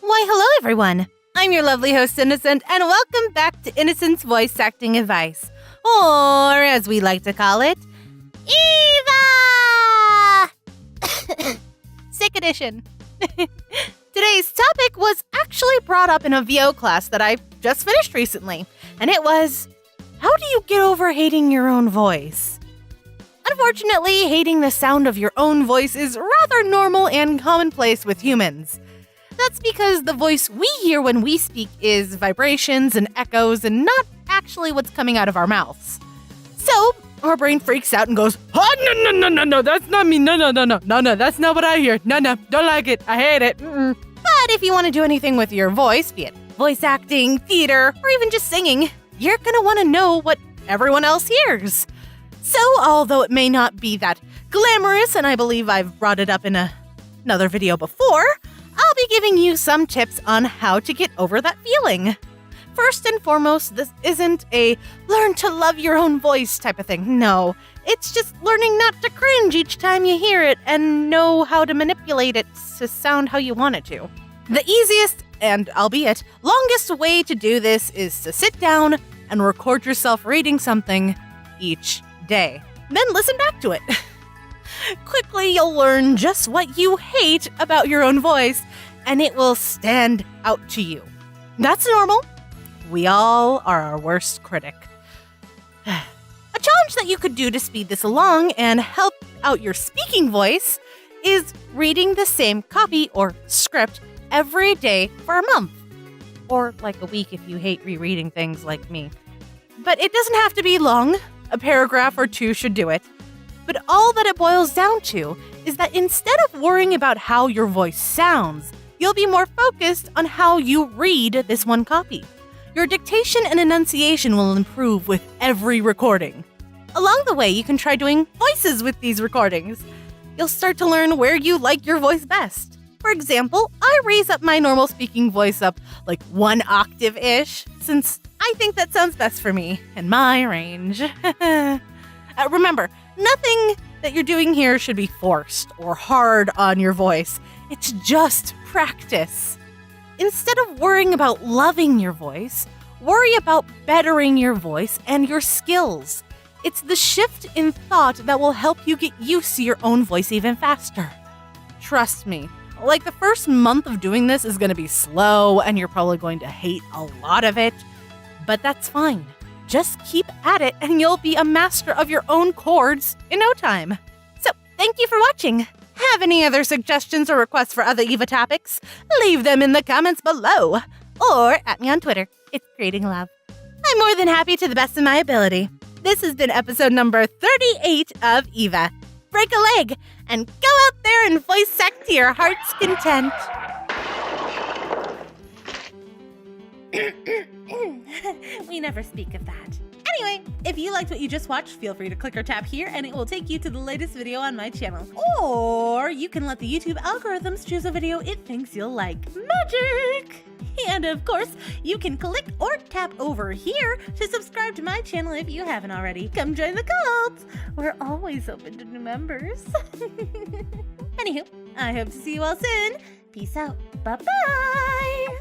Why, hello, everyone. I'm your lovely host, Innocent, and welcome back to Innocent's Voice Acting Advice, or as we like to call it, EVA! Sick edition. Today's topic was actually brought up in a VO class that I just finished recently, and it was, how do you get over hating your own voice? Unfortunately, hating the sound of your own voice is rather normal and commonplace with humans. That's because the voice we hear when we speak is vibrations and echoes and not actually what's coming out of our mouths. So, our brain freaks out and goes, oh, no, that's not me, no, that's not what I hear, no, don't like it, I hate it. But if you want to do anything with your voice, be it voice acting, theater, or even just singing, you're gonna want to know what everyone else hears. So, although it may not be that glamorous, and I believe I've brought it up in another video before, I'll be giving you some tips on how to get over that feeling. First and foremost, this isn't a learn to love your own voice type of thing. No, it's just learning not to cringe each time you hear it and know how to manipulate it to sound how you want it to. The easiest, and albeit longest way to do this is to sit down and record yourself reading something each day. Then listen back to it. Quickly, you'll learn just what you hate about your own voice, and it will stand out to you. That's normal. We all are our worst critic. A challenge that you could do to speed this along and help out your speaking voice is reading the same copy or script every day for a month. Or like a week if you hate rereading things like me. But it doesn't have to be long. A paragraph or two should do it. But all that it boils down to is that instead of worrying about how your voice sounds, you'll be more focused on how you read this one copy. Your dictation and enunciation will improve with every recording. Along the way, you can try doing voices with these recordings. You'll start to learn where you like your voice best. For example, I raise up my normal speaking voice up like 1 octave-ish, since I think that sounds best for me and my range. Remember, nothing that you're doing here should be forced or hard on your voice. It's just practice. Instead of worrying about loving your voice, worry about bettering your voice and your skills. It's the shift in thought that will help you get used to your own voice even faster. Trust me, like the first month of doing this is going to be slow and you're probably going to hate a lot of it, but that's fine. Just keep at it and you'll be a master of your own chords in no time. So, thank you for watching. Have any other suggestions or requests for other EVA topics? Leave them in the comments below. Or at me on Twitter. It's Creating Love. I'm more than happy to the best of my ability. This has been episode number 38 of EVA. Break a leg and go out there and voice act to your heart's content. We never speak of that. Anyway, if you liked what you just watched, feel free to click or tap here and it will take you to the latest video on my channel. Or you can let the YouTube algorithms choose a video it thinks you'll like. Magic! And of course, you can click or tap over here to subscribe to my channel if you haven't already. Come join the cult! We're always open to new members. Anywho, I hope to see you all soon. Peace out. Bye-bye!